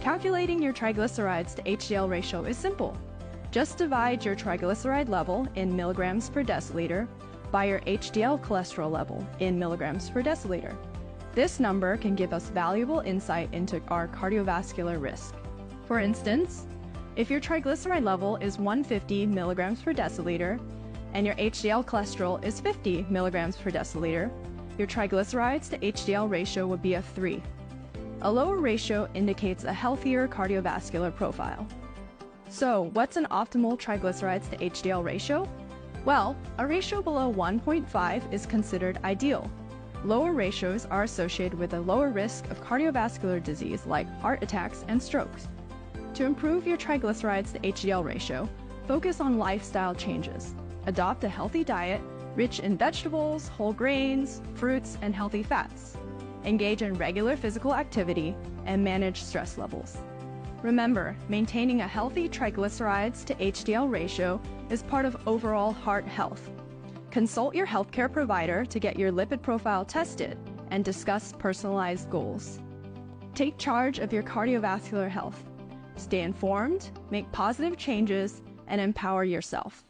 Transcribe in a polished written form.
Calculating your triglycerides to HDL ratio is simple. Just divide your triglyceride level in milligrams per deciliter by your HDL cholesterol level in milligrams per deciliter. This number can give us valuable insight into our cardiovascular risk. For instance, if your triglyceride level is 150 milligrams per deciliter and your HDL cholesterol is 50 milligrams per deciliter, your triglycerides to HDL ratio would be a 3. A lower ratio indicates a healthier cardiovascular profile. So, what's an optimal triglycerides to HDL ratio? Well, a ratio below 1.5 is considered ideal. Lower ratios are associated with a lower risk of cardiovascular disease like heart attacks and strokes. To improve your triglycerides to HDL ratio, focus on lifestyle changes. Adopt a healthy diet rich in vegetables, whole grains, fruits, and healthy fats. Engage in regular physical activity and manage stress levels. Remember, maintaining a healthy triglycerides to HDL ratio is part of overall heart health. Consult your healthcare provider to get your lipid profile tested and discuss personalized goals. Take charge of your cardiovascular health. Stay informed, make positive changes, and empower yourself.